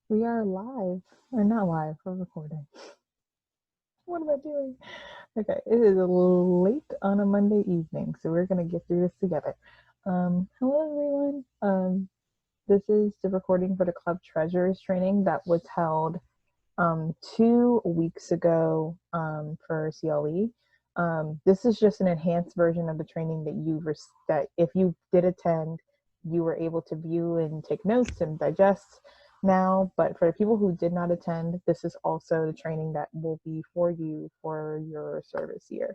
We are live, or not live, we're recording. What am I doing? Okay, it is late on a Monday evening, so we're going to get through this together. Hello, everyone. This is the recording for the Club Treasures training that was held 2 weeks ago for CLE. This is just an enhanced version of the training that if you did attend, you were able to view and take notes and digest now. But for the people who did not attend, this is also the training that will be for you for your service year.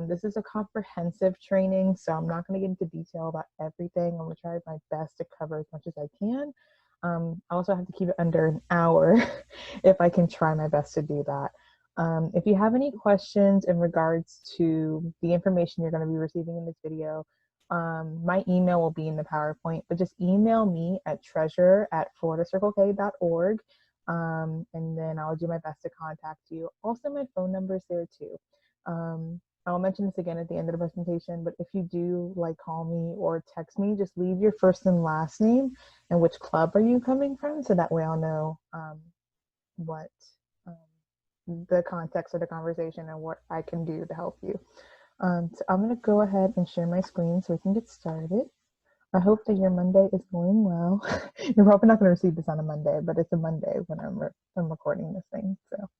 This is a comprehensive training, so I'm not going to get into detail about everything. I'm going to try my best to cover as much as I can. I also have to keep it under an hour if I can try my best to do that. If you have any questions in regards to the information you're going to be receiving in this video, my email will be in the PowerPoint, but just email me at treasure@floridacirclek.org, and then I'll do my best to contact you. Also, my phone number is there too. I'll mention this again at the end of the presentation, but if you do call me or text me, just leave your first and last name and which club are you coming from, so that way I'll know what the context of the conversation and what I can do to help you. So I'm going to go ahead and share my screen so we can get started. I hope that your Monday is going well. You're probably not going to receive this on a Monday, but it's a Monday when I'm recording this thing. So.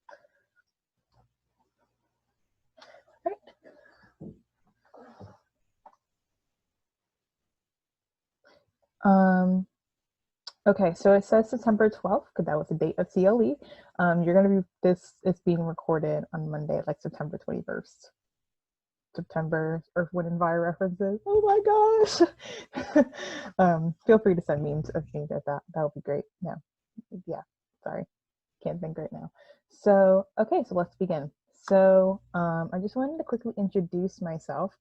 Okay, so it says September 12th because that was the date of CLE. You're going to be, it's being recorded on Monday, like September 21st. September Earth, Wind, and Fire references. Oh my gosh. Feel free to send memes of things like that. That would be great. No, yeah, sorry. Can't think right now. So, okay, so let's begin. So I just wanted to quickly introduce myself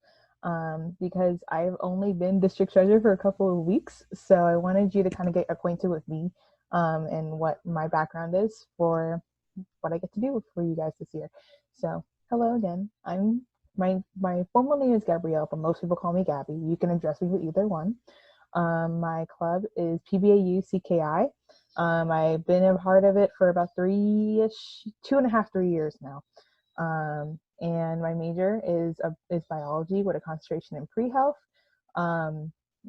because I've only been district treasurer for a couple of weeks. So I wanted you to kind of get acquainted with me and what my background is for what I get to do for you guys this year. So hello again. My formal name is Gabrielle, but most people call me Gabby. You can address me with either one. My club is PBAU CKI. I've been a part of it for about 2.5-3 years now. And my major is biology with a concentration in pre-health. A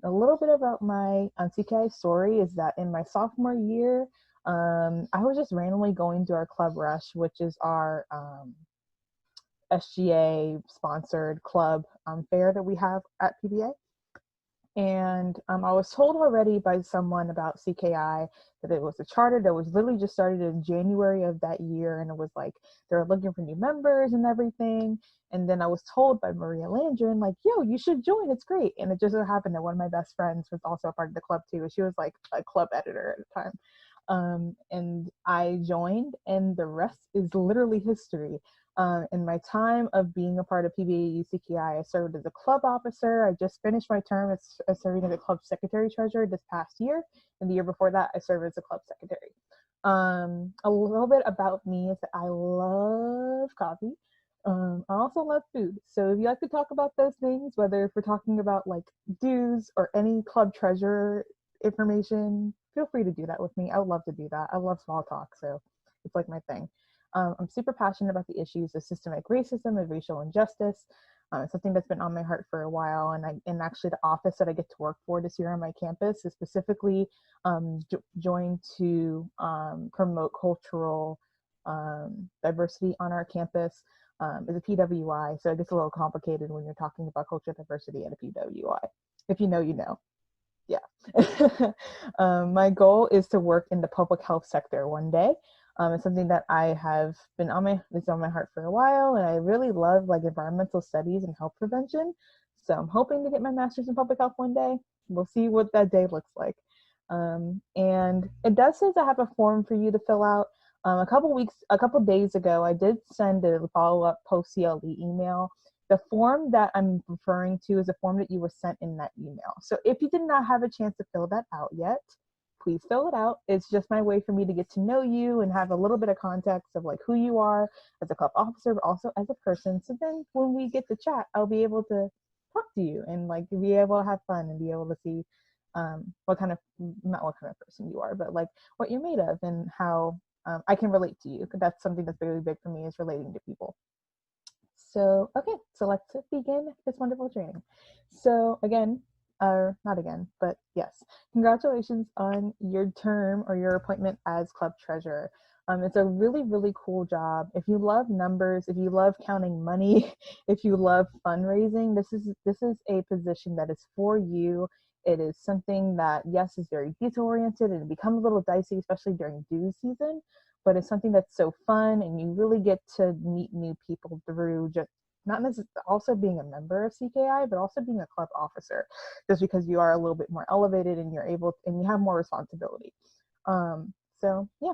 little bit about my CKI story is that in my sophomore year, I was just randomly going to our Club Rush, which is our SGA sponsored club fair that we have at PBA. And I was told already by someone about CKI that it was a charter that was literally just started in January of that year. And it was like, they were looking for new members and everything. And then I was told by Maria Landrin, like, yo, you should join, it's great. And it just so happened that one of my best friends was also a part of the club too. She was like a club editor at the time. And I joined, and the rest is literally history. In my time of being a part of PBA UCKI, I served as a club officer. I just finished my term as serving as a club secretary treasurer this past year. And the year before that, I served as a club secretary. A little bit about me is that I love coffee. I also love food. So if you like to talk about those things, whether if we're talking about like dues or any club treasurer information, feel free to do that with me. I would love to do that. I love small talk, so it's like my thing. I'm super passionate about the issues of systemic racism and racial injustice. It's something that's been on my heart for a while, and actually the office that I get to work for this year on my campus is specifically joined to promote cultural diversity on our campus. Is a PWI, so it gets a little complicated when you're talking about cultural diversity at a PWI. If you know, you know. Yeah. My goal is to work in the public health sector one day. It's something that I have been it's on my heart for a while, and I really love like environmental studies and health prevention. So I'm hoping to get my master's in public health one day. We'll see what that day looks like. And it does say I have a form for you to fill out. A couple days ago, I did send a follow-up post-CLE email. The form that I'm referring to is a form that you were sent in that email. So if you did not have a chance to fill that out yet, please fill it out. It's just my way for me to get to know you and have a little bit of context of like who you are as a club officer, but also as a person. So then when we get to chat, I'll be able to talk to you and like be able to have fun and be able to see what kind of, not what kind of person you are, but like what you're made of and how I can relate to you. That's something that's really big for me, is relating to people. So, okay, so let's begin this wonderful training. So again, not again, but yes, congratulations on your term or your appointment as club treasurer. It's a really, really cool job. If you love numbers, if you love counting money, if you love fundraising, this is a position that is for you. It is something that, yes, is very detail oriented, and it becomes a little dicey, especially during due season, but it's something that's so fun, and you really get to meet new people through just not necessarily also being a member of CKI, but also being a club officer, just because you are a little bit more elevated and you're able and you have more responsibility. So yeah.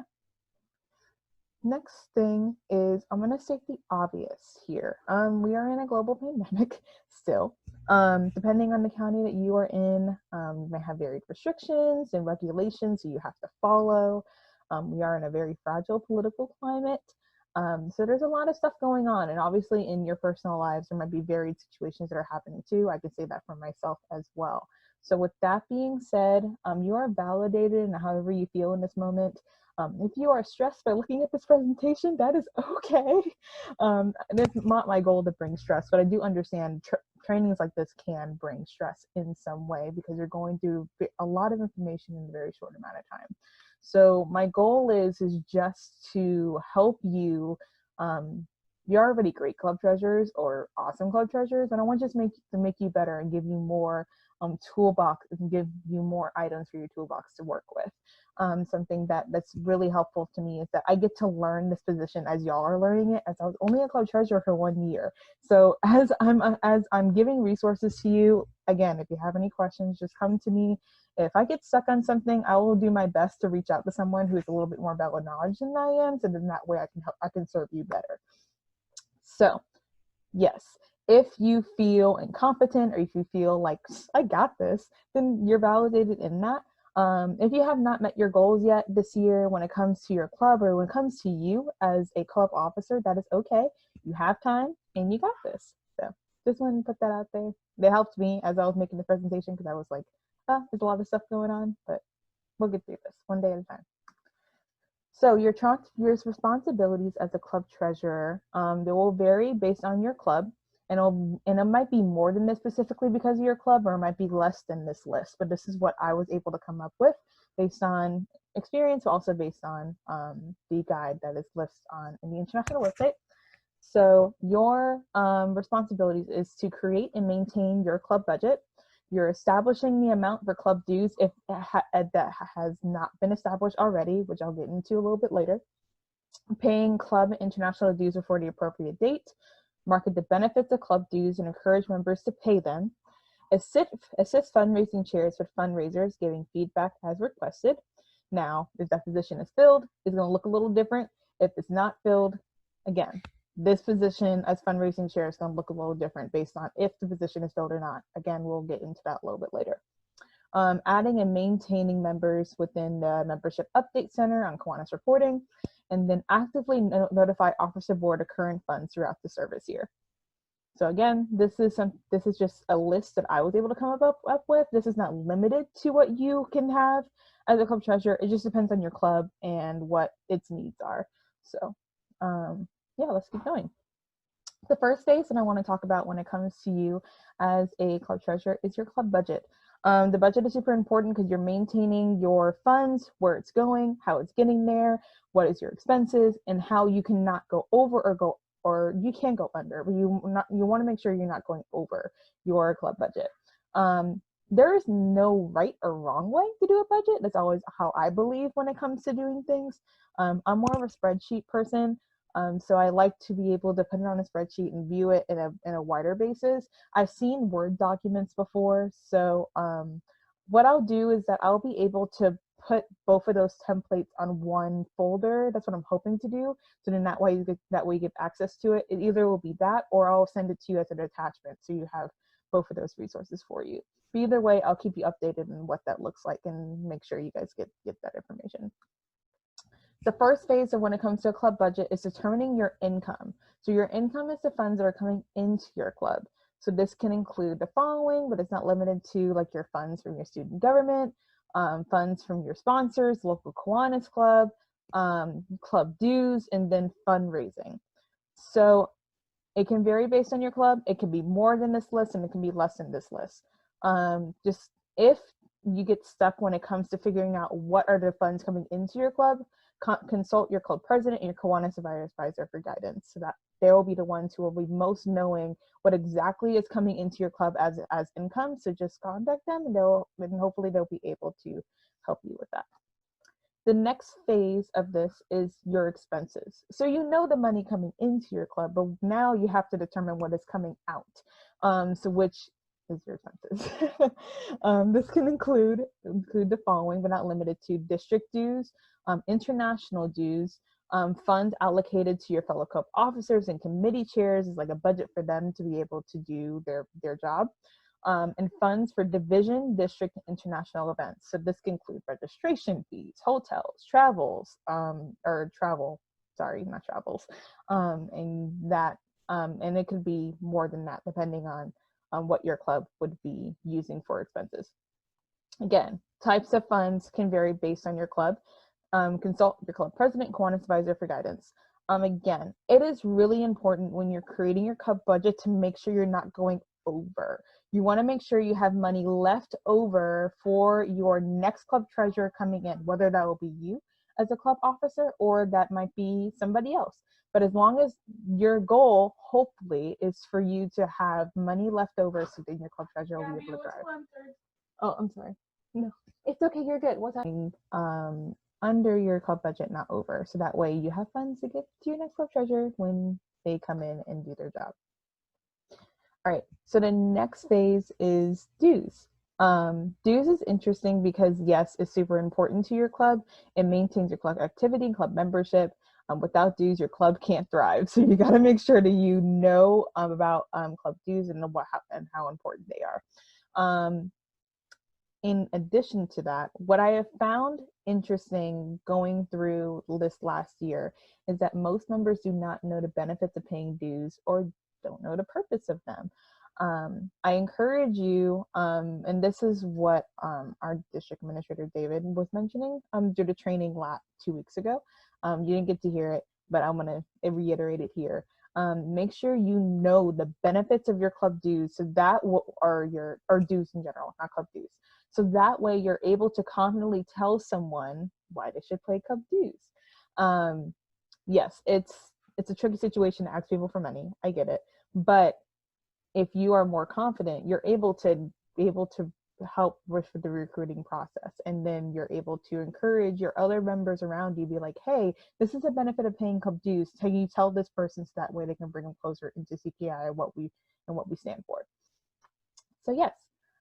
Next thing is, I'm going to state the obvious here. We are in a global pandemic still. Depending on the county that you are in, you may have varied restrictions and regulations that you have to follow. We are in a very fragile political climate. So there's a lot of stuff going on. And obviously in your personal lives, there might be varied situations that are happening too. I can say that for myself as well. So with that being said, you are validated in however you feel in this moment. If you are stressed by looking at this presentation, that is okay. It's not my goal to bring stress, but I do understand trainings like this can bring stress in some way, because you're going through a lot of information in a very short amount of time. So my goal is just to help you. You're already great club treasurers or awesome club treasurers, and I want to make you better and give you more toolbox and give you more items for your toolbox to work with. Something that's really helpful to me is that I get to learn this position as y'all are learning it, as I was only a club treasurer for 1 year. So as I'm giving resources to you, again, if you have any questions, just come to me. If I get stuck on something, I will do my best to reach out to someone who's a little bit more about knowledge than I am, so then that way I can serve you better. So yes, if you feel incompetent or if you feel like I got this, then you're validated in that. If you have not met your goals yet this year when it comes to your club or when it comes to you as a club officer, that is okay. You have time and you got this. So just wanted to put that out there. That helped me as I was making the presentation, because I was like, there's a lot of stuff going on, but we'll get through this one day at a time. So your responsibilities as a club treasurer, they will vary based on your club, and it might be more than this specifically because of your club, or it might be less than this list, but this is what I was able to come up with based on experience, but also based on the guide that is listed in the international website. So your responsibilities is to create and maintain your club budget. You're establishing the amount for club dues if that has not been established already, which I'll get into a little bit later. Paying club international dues before the appropriate date. Market the benefits of club dues and encourage members to pay them. Assist fundraising chairs with fundraisers, giving feedback as requested. Now, if that position is filled, it's going to look a little different. If it's not filled, again, this position as fundraising chair is going to look a little different based on if the position is filled or not. Again, we'll get into that a little bit later. Adding and maintaining members within the membership update center on Kiwanis reporting, and then actively notify officer board of current funds throughout the service year. So again, this is just a list that I was able to come up with. This is not limited to what you can have as a club treasurer. It just depends on your club and what its needs are. So yeah, let's keep going. The first phase that I want to talk about when it comes to you as a club treasurer is your club budget. The budget is super important because you're maintaining your funds, where it's going, how it's getting there, what is your expenses, and how you cannot go over or you can go under, but you want to make sure you're not going over your club budget. There is no right or wrong way to do a budget. That's always how I believe when it comes to doing things. I'm more of a spreadsheet person. So I like to be able to put it on a spreadsheet and view it in a wider basis. I've seen Word documents before. So what I'll do is that I'll be able to put both of those templates on one folder. That's what I'm hoping to do. So then that way you get access to it. It either will be that, or I'll send it to you as an attachment, so you have both of those resources for you. But either way, I'll keep you updated on what that looks like and make sure you guys get that information. The first phase of when it comes to a club budget is determining your income. So your income is the funds that are coming into your club. So this can include the following, but it's not limited to, like your funds from your student government, funds from your sponsors, local Kiwanis club, club dues, and then fundraising. So it can vary based on your club. It can be more than this list and it can be less than this list. Just if you get stuck when it comes to figuring out what are the funds coming into your club, consult your club president and your Kiwanis advisor for guidance, so that they will be the ones who will be most knowing what exactly is coming into your club as income. So just contact them and hopefully they'll be able to help you with that. The next phase of this is your expenses. So you know the money coming into your club, but now you have to determine what is coming out. So which is your expenses. This can include the following, but not limited to: district dues, international dues, funds allocated to your fellow club officers and committee chairs is like a budget for them to be able to do their job. And funds for division, district, and international events. So this can include registration fees, hotels, travels, and it could be more than that depending on what your club would be using for expenses. Again, types of funds can vary based on your club. Consult your club president, Kiwanis advisor for guidance. Again, it is really important when you're creating your club budget to make sure you're not going over. You want to make sure you have money left over for your next club treasurer coming in, whether that will be you as a club officer or that might be somebody else. But as long as your goal, hopefully, is for you to have money left over so that your club treasurer will be able to drive. Oh, I'm sorry. No, it's okay. You're good. What's happening? Under your club budget, not over. So that way you have funds to give to your next club treasurer when they come in and do their job. All right, so the next phase is dues. Dues is interesting because yes, it's super important to your club. It maintains your club activity, club membership. Without dues, your club can't thrive. So you got to make sure that you know about club dues and how important they are. In addition to that, what I have found interesting going through this last year is that most members do not know the benefits of paying dues or don't know the purpose of them. I encourage you, and this is what our district administrator David was mentioning due to training 2 weeks ago. You didn't get to hear it, but I'm going to reiterate it here. Make sure you know the benefits of your club dues, so that are dues in general, not club dues. So that way you're able to confidently tell someone why they should pay club dues. Yes, it's a tricky situation to ask people for money. I get it. But if you are more confident, you're able to help with the recruiting process. And then you're able to encourage your other members around you, be like, hey, this is a benefit of paying club dues. Can you tell this person so that way they can bring them closer into CKI and what we stand for. So yes.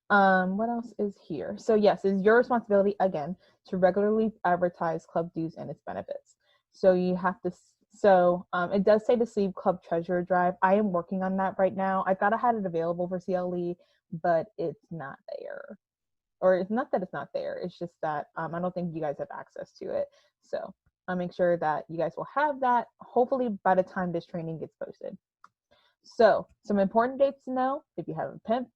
What else is here? So yes, it's your responsibility again to regularly advertise club dues and its benefits. So you have to. So it does say to sleeve club treasurer drive. I am working on that right now. I thought I had it available for CLE, but it's not there. Or it's not that it's not there. It's just that I don't think you guys have access to it. So I'll make sure that you guys will have that. Hopefully by the time this training gets posted. So some important dates to know: if you have a pen,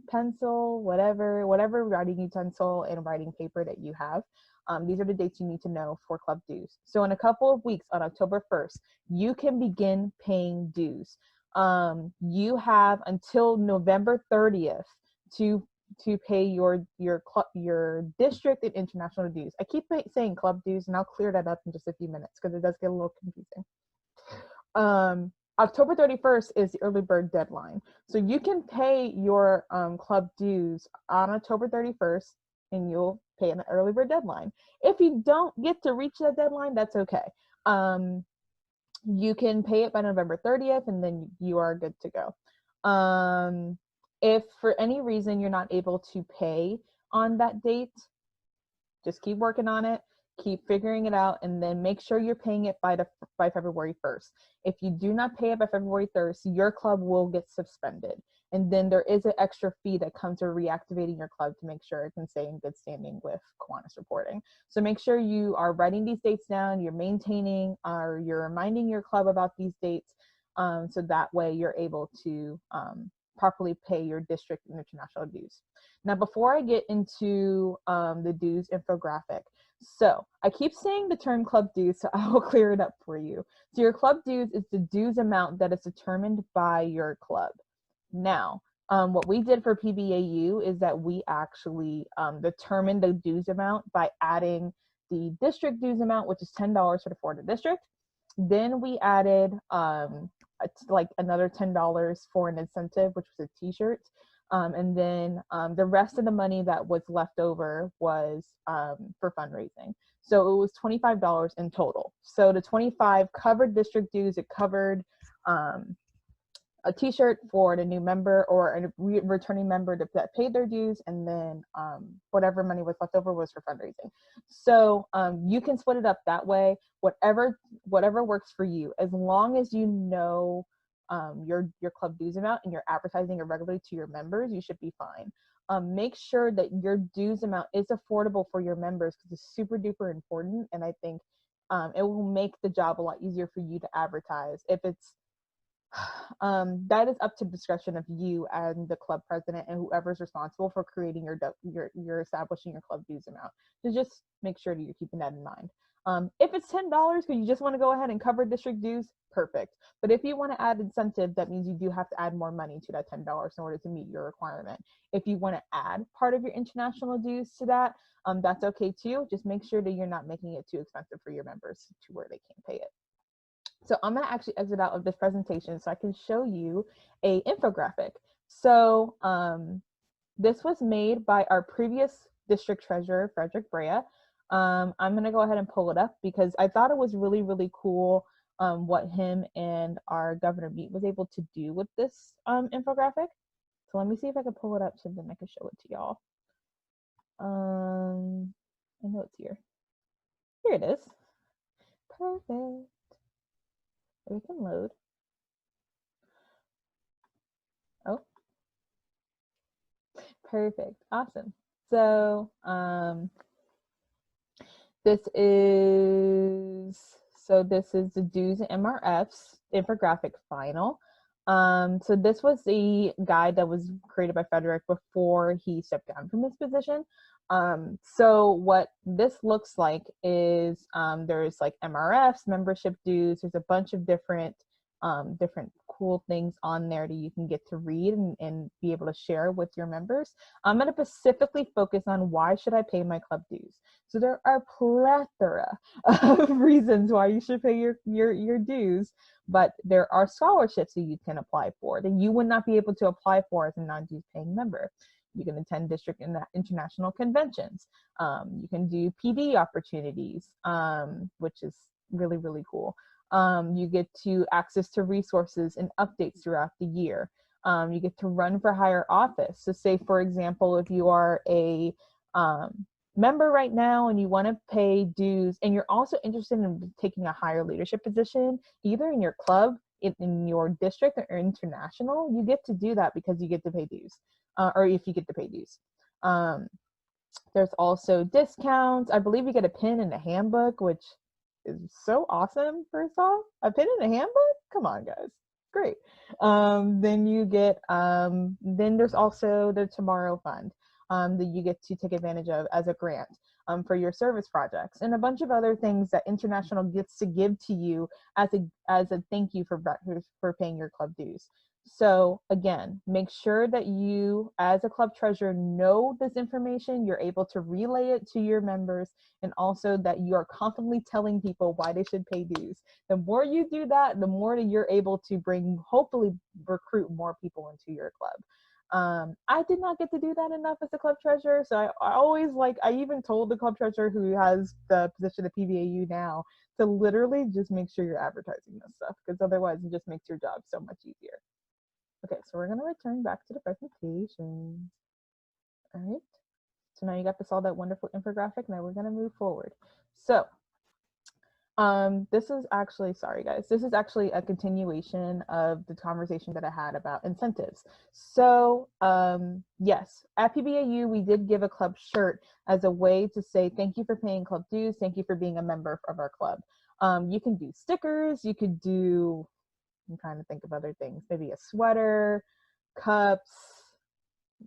pencil, whatever writing utensil and writing paper that you have, these are the dates you need to know for club dues. So in a couple of weeks, on October 1st, you can begin paying dues. You have until November 30th to pay your district and international dues. I keep saying club dues, and I'll clear that up in just a few minutes because it does get a little confusing. October 31st is the early bird deadline. So you can pay your club dues on October 31st and you'll pay an early bird deadline. If you don't get to reach that deadline, that's okay. You can pay it by November 30th and then you are good to go. If for any reason you're not able to pay on that date, just keep working on it. Keep figuring it out, and then make sure you're paying it by February 1st. If you do not pay it by February 1st, your club will get suspended. And then there is an extra fee that comes with reactivating your club to make sure it can stay in good standing with Kiwanis reporting. So make sure you are writing these dates down, you're maintaining, or you're reminding your club about these dates, so that way you're able to properly pay your district and international dues. Now, before I get into the dues infographic, so I keep saying the term club dues, so I will clear it up for you. So your club dues is the dues amount that is determined by your club. Now, what we did for PBAU is that we actually determined the dues amount by adding the district dues amount, which is $10 for the Florida district. Then we added like another $10 for an incentive, which was a t-shirt. And then the rest of the money that was left over was for fundraising. So it was $25 in total. So the 25 covered district dues, it covered a t-shirt for the new member or a returning member that paid their dues, and then whatever money was left over was for fundraising. So you can split it up that way, whatever works for you, as long as you know your club dues amount and you're advertising it regularly to your members, you should be fine. Make sure that your dues amount is affordable for your members, because it's super duper important, and I think it will make the job a lot easier for you to advertise. If it's that is up to discretion of you and the club president and whoever's responsible for creating your establishing your club dues amount. So just make sure that you're keeping that in mind. If it's $10 because you just want to go ahead and cover district dues, perfect. But if you want to add incentive, that means you do have to add more money to that $10 in order to meet your requirement. If you want to add part of your international dues to that, that's okay too. Just make sure that you're not making it too expensive for your members to where they can't pay it. So I'm going to actually exit out of this presentation so I can show you a infographic. So this was made by our previous district treasurer, Frederick Brea. I'm going to go ahead and pull it up because I thought it was really, really cool what him and our Governor Meat was able to do with this infographic. So let me see if I can pull it up so then I can show it to y'all. I know it's here. Here it is. Perfect. We can load. Oh, perfect. Awesome. So this is the dues and MRFs infographic final. So this was the guide that was created by Frederick before he stepped down from his position. So what this looks like is there's like MRFs, membership dues. There's a bunch of different cool things on there that you can get to read and be able to share with your members. I'm going to specifically focus on why should I pay my club dues. So there are plethora of reasons why you should pay your dues, but there are scholarships that you can apply for that you would not be able to apply for as a non-dues paying member. You can attend district and international conventions. You can do PD opportunities, which is really, really cool. You get to access to resources and updates throughout the year. You get to run for higher office. So say, for example, if you are a member right now and you want to pay dues and you're also interested in taking a higher leadership position, either in your club, in your district, or international, you get to do that because you get to pay dues, or if you get to pay dues. There's also discounts. I believe you get a pin in the handbook, which is so awesome. First off, a pin in the handbook? Come on, guys. Great. Then you get, then there's also the Tomorrow Fund that you get to take advantage of as a grant for your service projects, and a bunch of other things that International gets to give to you as a thank you for paying your club dues. So again, make sure that you as a club treasurer know this information, you're able to relay it to your members, and also that you are confidently telling people why they should pay dues. The more you do that, the more that you're able to hopefully recruit more people into your club. I did not get to do that enough as a club treasurer, so I even told the club treasurer who has the position of PBAU now to literally just make sure you're advertising this stuff, because otherwise it just makes your job so much easier. Okay, so we're going to return back to the presentation. All right, so now you got all that wonderful infographic. Now we're going to move forward. So this is actually, sorry guys, this is actually a continuation of the conversation that I had about incentives. So yes, at PBAU, we did give a club shirt as a way to say, thank you for paying club dues. Thank you for being a member of our club. You can do stickers, you could do, I'm trying to think of other things, maybe a sweater, cups,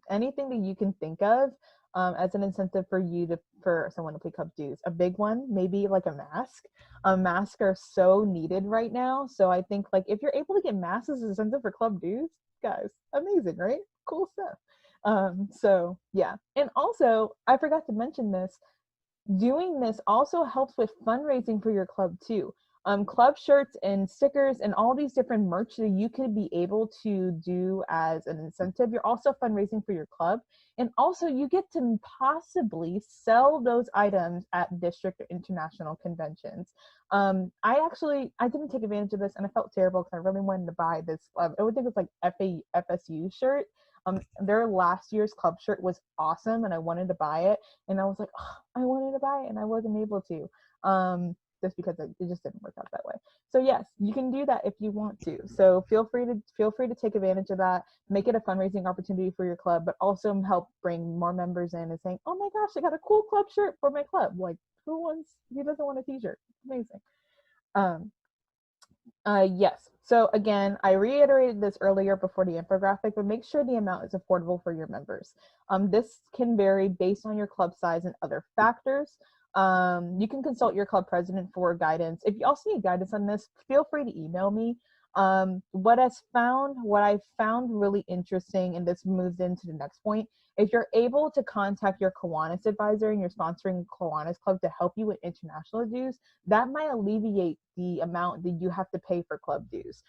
anything that you can think of as an incentive for someone to pay club dues. A big one, maybe like a mask. Masks are so needed right now. So I think like if you're able to get masks as an incentive for club dues, guys, amazing, right? Cool stuff. So yeah. And also, I forgot to mention this, doing this also helps with fundraising for your club too. Club shirts and stickers and all these different merch that you could be able to do as an incentive. You're also fundraising for your club, and also you get to possibly sell those items at district or international conventions. I didn't take advantage of this, and I felt terrible because I really wanted to buy this. I would think it was like FSU shirt. Their last year's club shirt was awesome, and I wanted to buy it. And I was like, oh, I wanted to buy it, and I wasn't able to, just because it just didn't work out that way. So yes, you can do that if you want to. So feel free to take advantage of that. Make it a fundraising opportunity for your club, but also help bring more members in and saying, oh my gosh, I got a cool club shirt for my club. Like, who doesn't want a t-shirt? Amazing. Yes. So again, I reiterated this earlier before the infographic, but make sure the amount is affordable for your members. This can vary based on your club size and other factors. You can consult your club president for guidance. If you also need guidance on this, feel free to email me. What I found really interesting, and this moves into the next point, if you're able to contact your Kiwanis advisor and you're sponsoring Kiwanis Club to help you with international dues, that might alleviate the amount that you have to pay for club dues.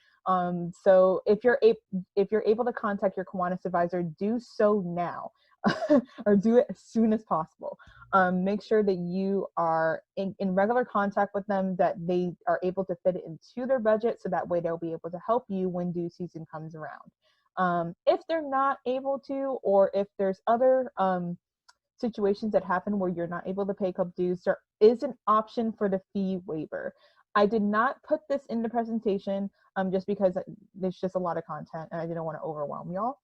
So if you're able to contact your Kiwanis advisor, do so now. Or do it as soon as possible. Make sure that you are in regular contact with them, that they are able to fit it into their budget, so that way they'll be able to help you when due season comes around. If they're not able to, or if there's other situations that happen where you're not able to pay club dues, there is an option for the fee waiver. I did not put this in the presentation just because there's just a lot of content and I didn't want to overwhelm y'all.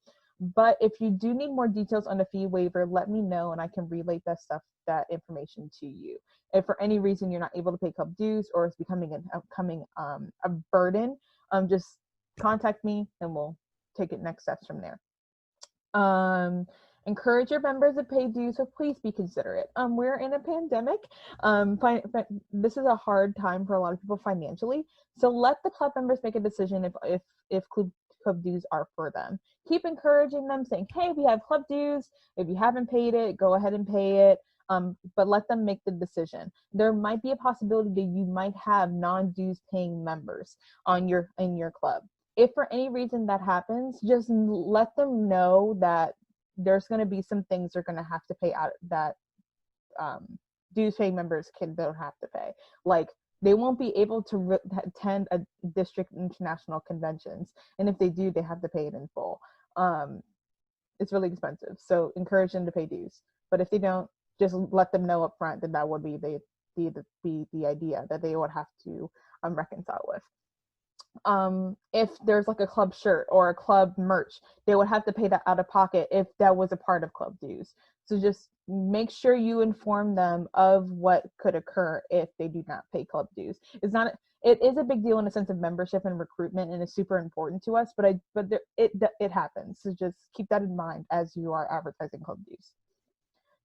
But if you do need more details on the fee waiver, let me know and I can relay that information to you. If for any reason you're not able to pay club dues or it's becoming a burden, just contact me and we'll take it next steps from there. Encourage your members to pay dues, so please be considerate. We're in a pandemic. This is a hard time for a lot of people financially, so let the club members make a decision if club dues are for them. Keep encouraging them, saying, hey, we have club dues. If you haven't paid it, go ahead and pay it. But let them make the decision. There might be a possibility that you might have non-dues paying members in your club. If for any reason that happens, just let them know that there's going to be some things they're going to have to pay out that dues paying members don't have to pay. Like, they won't be able to attend a district international conventions. And if they do, they have to pay it in full. It's really expensive. So encourage them to pay dues. But if they don't, just let them know up front that would be the idea that they would have to reconcile with. If there's like a club shirt or a club merch, they would have to pay that out of pocket if that was a part of club dues. So just make sure you inform them of what could occur if they do not pay club dues. It is a big deal in a sense of membership and recruitment, and it's super important to us, but it happens. So just keep that in mind as you are advertising club dues.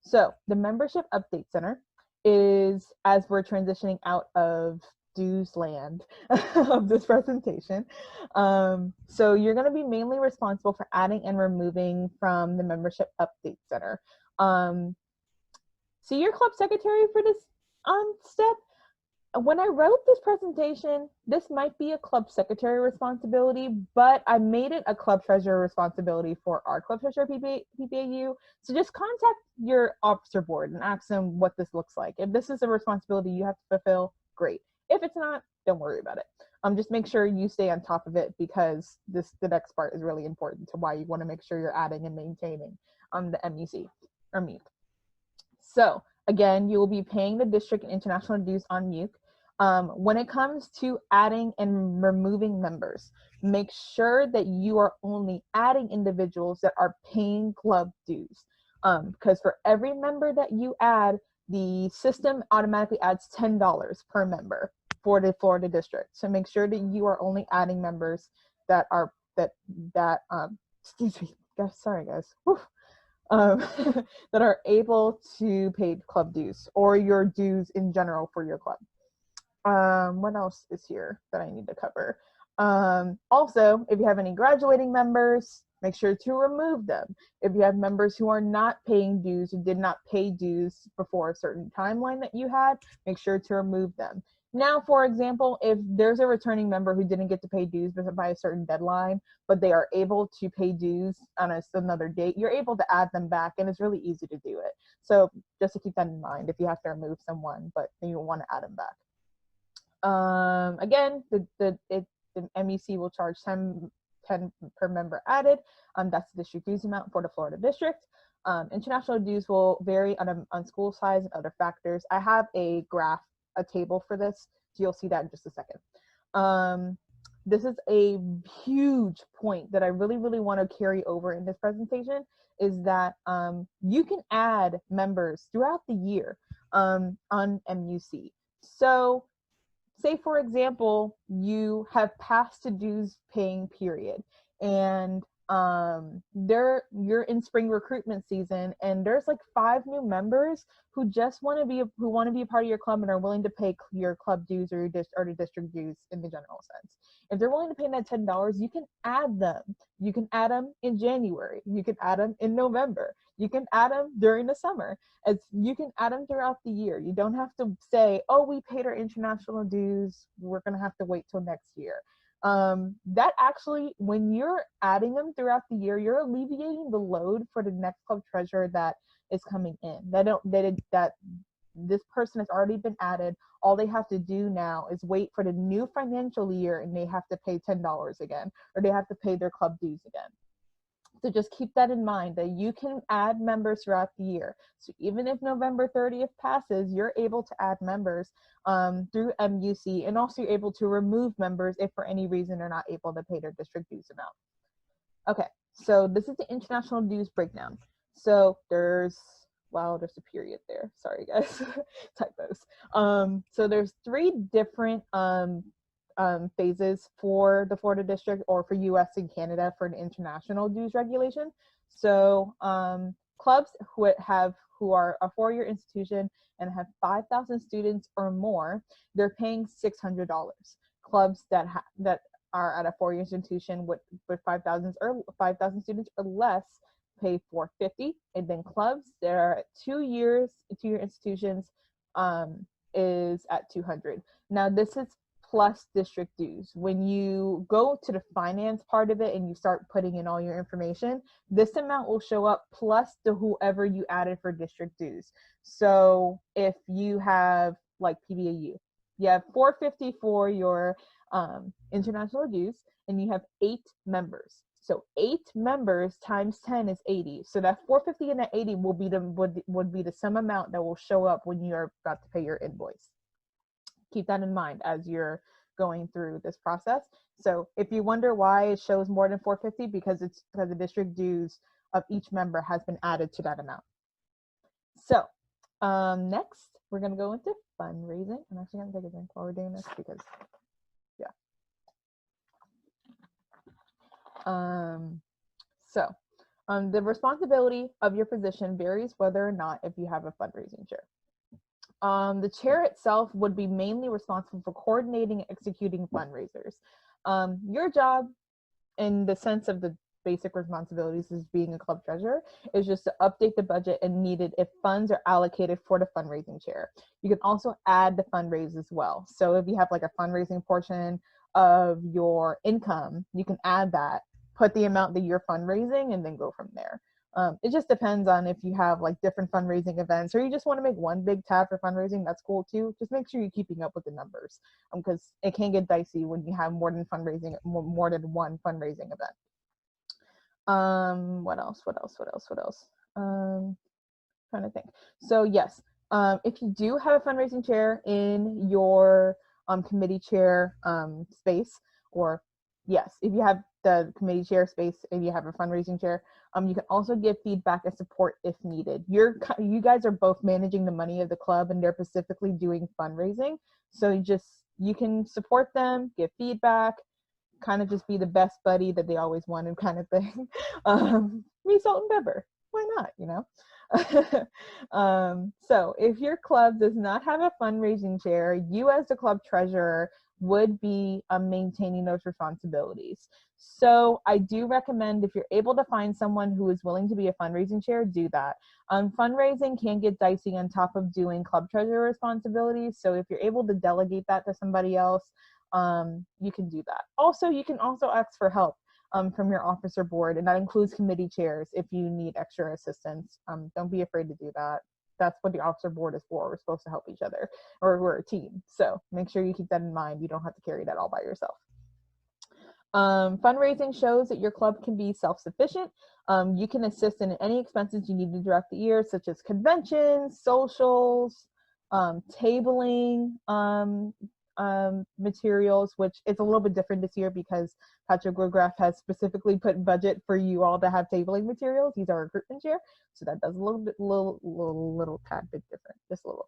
So the Membership Update Center is, as we're transitioning out of dues land of this presentation. So you're going to be mainly responsible for adding and removing from the Membership Update Center. See your club secretary for this step. When I wrote this presentation, this might be a club secretary responsibility, but I made it a club treasurer responsibility for our club treasurer PBAU. So just contact your officer board and ask them what this looks like. If this is a responsibility you have to fulfill, great. If it's not, don't worry about it. Just make sure you stay on top of it, because the next part is really important to why you want to make sure you're adding and maintaining the MUC or MUC. So again, you will be paying the district and international dues on MUC. When it comes to adding and removing members, make sure that you are only adding individuals that are paying club dues. Because for every member that you add, the system automatically adds $10 per member for the Florida district. So make sure that you are only adding members that excuse me, guys, sorry guys, whew, um, that are able to pay club dues or your dues in general for your club. What else is here that I need to cover? Also, if you have any graduating members, make sure to remove them. If you have members who are not paying dues, who did not pay dues before a certain timeline that you had, make sure to remove them. Now, for example, if there's a returning member who didn't get to pay dues by a certain deadline, but they are able to pay dues on another date, you're able to add them back, and it's really easy to do it. So just to keep that in mind, if you have to remove someone, but you want to add them back. Again, the MEC will charge 10 per member added. That's the district dues amount for the Florida district. International dues will vary on school size and other factors. I have a graph, a table for this, so you'll see that in just a second. This is a huge point that I really want to carry over in this presentation, is that you can add members throughout the year on MUC. So say, for example, you have passed a dues paying period, and you're in spring recruitment season, and there's like 5 new members who just want to be a part of your club and are willing to pay your club dues or the district dues in the general sense. If they're willing to pay that $10, you can add them. You can add them in January. You can add them in November. You can add them during the summer. You can add them throughout the year. You don't have to say, oh, we paid our international dues, we're going to have to wait till next year. That actually, when you're adding them throughout the year, you're alleviating the load for the next club treasurer that is coming in. That this person has already been added. All they have to do now is wait for the new financial year, and they have to pay $10 again, or they have to pay their club dues again. So just keep that in mind, that you can add members throughout the year. So even if November 30th passes, you're able to add members through MUC, and also you're able to remove members if for any reason they're not able to pay their district dues amount. Okay, so this is the international dues breakdown. So there's a period there. Sorry guys, typos. So there's 3 different phases for the Florida district, or for US and Canada for an international dues regulation. So clubs who are a 4-year institution and have 5,000 students or more, they're paying $600. Clubs that are at a 4-year institution with 5,000 students or less pay $450, and then clubs that are at 2-year institutions is at $200. Now this is plus district dues. When you go to the finance part of it and you start putting in all your information, this amount will show up plus the whoever you added for district dues. So if you have like PBAU, you have $450 for your international dues, and you have 8 members. So 8 members times 10 is 80. So that 450 and that 80 will be would be the sum amount that will show up when you are about to pay your invoice. Keep that in mind as you're going through this process. So if you wonder why it shows more than 450, because the district dues of each member has been added to that amount. So next we're going to go into fundraising. I'm actually going to take a drink while we're doing this because the responsibility of your position varies whether or not if you have a fundraising chair. The chair itself would be mainly responsible for coordinating and executing fundraisers. Your job, in the sense of the basic responsibilities as being a club treasurer, is just to update the budget and needed if funds are allocated for the fundraising chair. You can also add the fundraise as well. So if you have like a fundraising portion of your income, you can add that, put the amount that you're fundraising, and then go from there. It just depends on if you have like different fundraising events, or you just want to make one big tab for fundraising. That's cool too. Just make sure you're keeping up with the numbers, because it can get dicey when you have more than one fundraising event. What else? Trying to think. So yes, if you do have a fundraising chair in your committee chair space, or yes, if you have the committee chair space and you have a fundraising chair, you can also give feedback and support if needed. You guys are both managing the money of the club, and they're specifically doing fundraising. So you can support them, give feedback, kind of just be the best buddy that they always wanted kind of thing. Me, salt and pepper. Why not, you know? So if your club does not have a fundraising chair, you as the club treasurer would be maintaining those responsibilities. So I do recommend, if you're able to find someone who is willing to be a fundraising chair, do that. Fundraising can get dicey on top of doing club treasurer responsibilities. So if you're able to delegate that to somebody else, you can do that. Also, you can also ask for help from your officer board, and that includes committee chairs if you need extra assistance. Don't be afraid to do that. That's what the officer board is for. We're supposed to help each other, or we're a team. So make sure you keep that in mind. You don't have to carry that all by yourself. Fundraising shows that your club can be self-sufficient. You can assist in any expenses you need to direct the year, such as conventions, socials, tabling, materials, which is a little bit different this year because Patrick Woodcraft has specifically put budget for you all to have tabling materials. He's our recruitment chair, so that does a little tad bit different, just a little.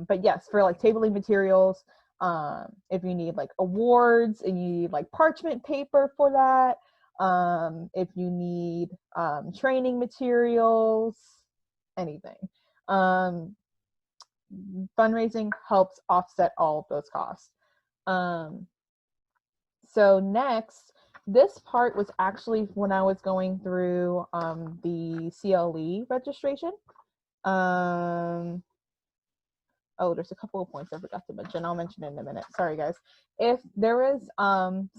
But yes, for like tabling materials, if you need like awards and you need like parchment paper for that, if you need training materials, anything. Fundraising helps offset all of those costs. So next, this part was actually when I was going through the CLE registration. Oh, there's a couple of points I forgot to mention. I'll mention it in a minute. Sorry, guys. If there is when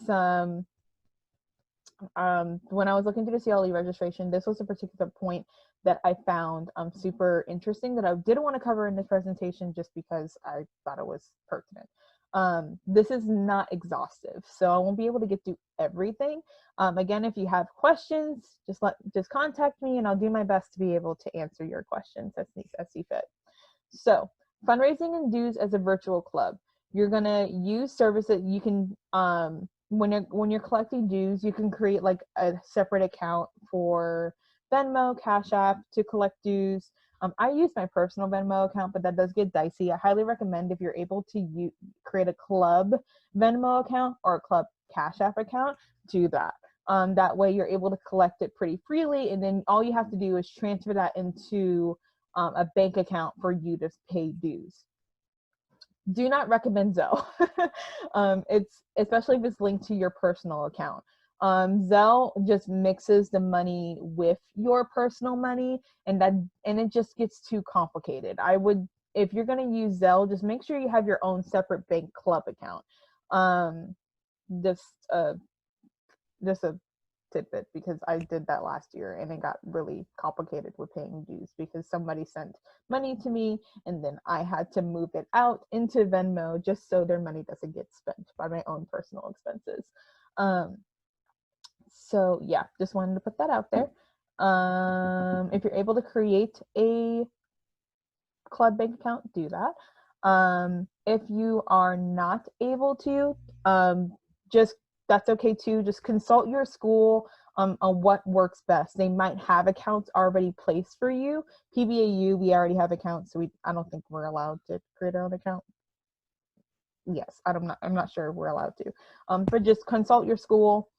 I was looking through the CLE registration, this was a particular point that I found super interesting that I didn't want to cover in this presentation just because I thought it was pertinent. This is not exhaustive, so I won't be able to get through everything. Again, if you have questions, just contact me and I'll do my best to be able to answer your questions as see fit. So, fundraising and dues as a virtual club. You're gonna use services. You can when you're collecting dues, you can create like a separate account for Venmo, Cash App to collect dues. I use my personal Venmo account, but that does get dicey. I highly recommend if you're able to create a club Venmo account or a club Cash App account, do that. That way you're able to collect it pretty freely, and then all you have to do is transfer that into a bank account for you to pay dues. Do not recommend Zelle. It's especially if it's linked to your personal account. Zelle just mixes the money with your personal money, and it just gets too complicated. If you're going to use Zelle, just make sure you have your own separate bank club account. Just a tidbit, because I did that last year and it got really complicated with paying dues because somebody sent money to me and then I had to move it out into Venmo just so their money doesn't get spent by my own personal expenses. So yeah, just wanted to put that out there. If you're able to create a club bank account, do that. If you are not able to, that's okay too. Just consult your school on what works best. They might have accounts already placed for you. PBAU, we already have accounts, so I don't think we're allowed to create our own account. Yes, I'm not sure if we're allowed to. But just consult your school,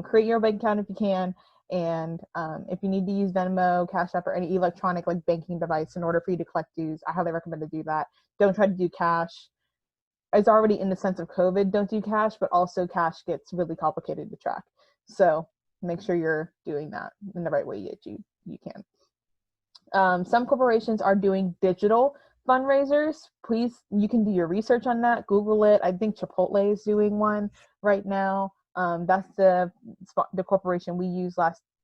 create your bank account if you can, and if you need to use Venmo, Cash App, or any electronic like banking device in order for you to collect dues, I highly recommend to do that. Don't try to do cash. It's already in the sense of COVID, don't do cash, but also cash gets really complicated to track. So make sure you're doing that in the right way that you can. Some corporations are doing digital fundraisers. Please, you can do your research on that. Google it. I think Chipotle is doing one right now. That's the corporation we used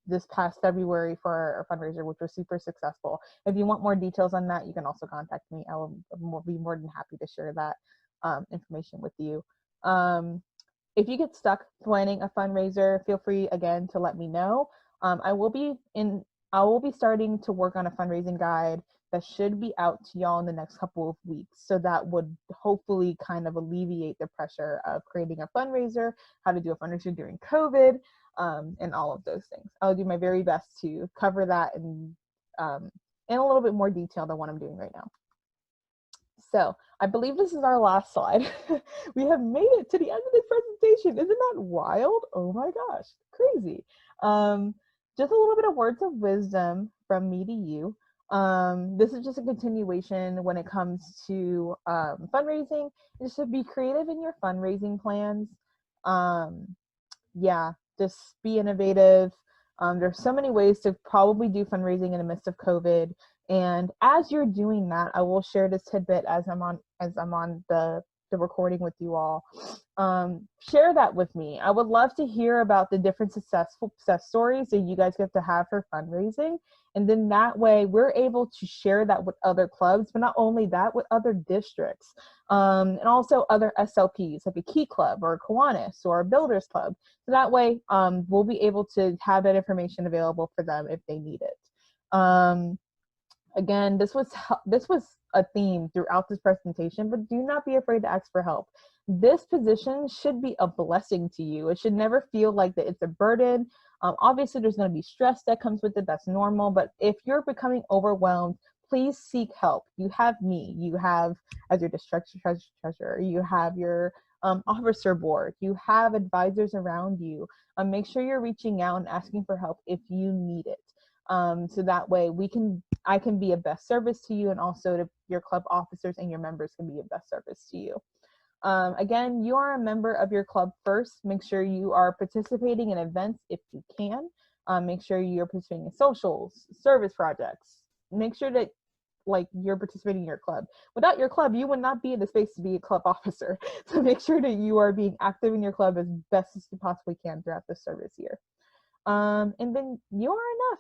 this past February for our fundraiser, which was super successful. If you want more details on that, you can also contact me. I will be more than happy to share that information with you. If you get stuck planning a fundraiser, feel free again to let me know. I will be starting to work on a fundraising guide that should be out to y'all in the next couple of weeks. So that would hopefully kind of alleviate the pressure of creating a fundraiser, how to do a fundraiser during COVID, and all of those things. I'll do my very best to cover that in a little bit more detail than what I'm doing right now. So I believe this is our last slide. We have made it to the end of this presentation. Isn't that wild? Oh my gosh, crazy. Just a little bit of words of wisdom from me to you. This is just a continuation when it comes to fundraising. Just to be creative in your fundraising plans. Yeah, just be innovative. There's so many ways to probably do fundraising in the midst of COVID. And as you're doing that, I will share this tidbit as I'm on the recording with you all. Share that with me. I would love to hear about the different success stories that you guys get to have for fundraising. And then that way we're able to share that with other clubs, but not only that, with other districts. And also other SLPs, like a Key Club or a Kiwanis or a Builders Club. So that way we'll be able to have that information available for them if they need it. Again, this was a theme throughout this presentation, but do not be afraid to ask for help. This position should be a blessing to you. It should never feel like that it's a burden. Obviously, there's going to be stress that comes with it. That's normal. But if you're becoming overwhelmed, please seek help. You have me. You have, as your district treasurer, you have your officer board. You have advisors around you. Make sure you're reaching out and asking for help if you need it. So that way I can be of best service to you, and also to your club officers and your members can be of best service to you. Again, you are a member of your club first. Make sure you are participating in events if you can. Make sure you're participating in socials, service projects. Make sure that you're participating in your club. Without your club, you would not be in the space to be a club officer. So make sure that you are being active in your club as best as you possibly can throughout this service year. And then you are enough.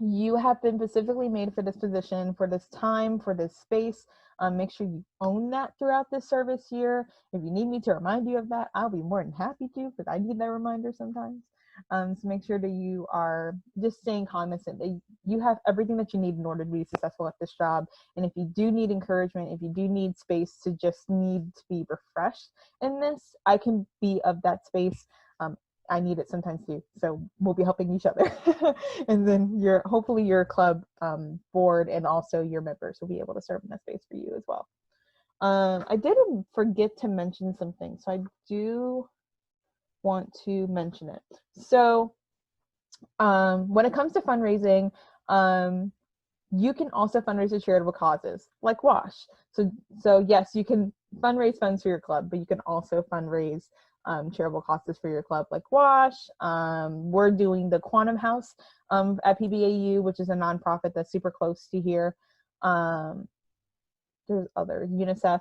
You have been specifically made for this position, for this time, for this space. Make sure you own that throughout this service year. If you need me to remind you of that, I'll be more than happy to, because I need that reminder sometimes. So make sure that you are just staying cognizant that you have everything that you need in order to be successful at this job. And if you do need encouragement, if you do need space to just need to be refreshed in this, I can be of that space. I need it sometimes too, so we'll be helping each other. And then hopefully your club board and also your members will be able to serve in that space for you as well. I did forget to mention something, so I do want to mention it. So when it comes to fundraising, you can also fundraise for charitable causes like WASH. So yes, you can fundraise funds for your club, but you can also fundraise charitable causes for your club like WASH. We're doing the Quantum House at PBAU, which is a nonprofit that's super close to here. There's other UNICEF.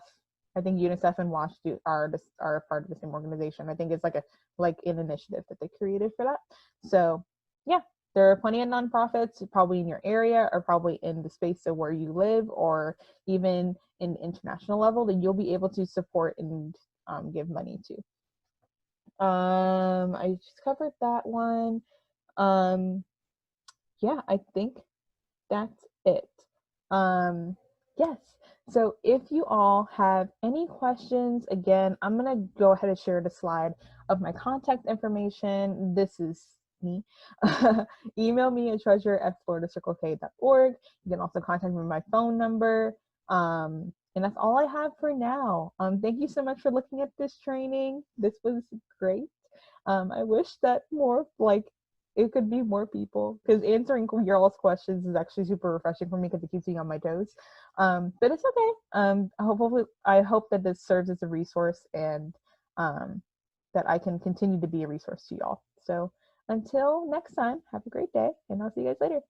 I think UNICEF and WASH are part of the same organization. I think it's like an initiative that they created for that. So yeah, there are plenty of nonprofits probably in your area, or probably in the space of where you live, or even in the international level, that you'll be able to support and give money to. I just covered that one. Yeah, I think that's it. Yes. So if you all have any questions, again, I'm going to go ahead and share the slide of my contact information. This is me. Email me at treasurer@floridacirclek.org. You can also contact me with my phone number. And that's all I have for now. Thank you so much for looking at this training. This was great. I wish that it could be more people, because answering your all's questions is actually super refreshing for me, because it keeps me on my toes. But it's okay. I hope that this serves as a resource, and that I can continue to be a resource to y'all. So until next time, have a great day, and I'll see you guys later.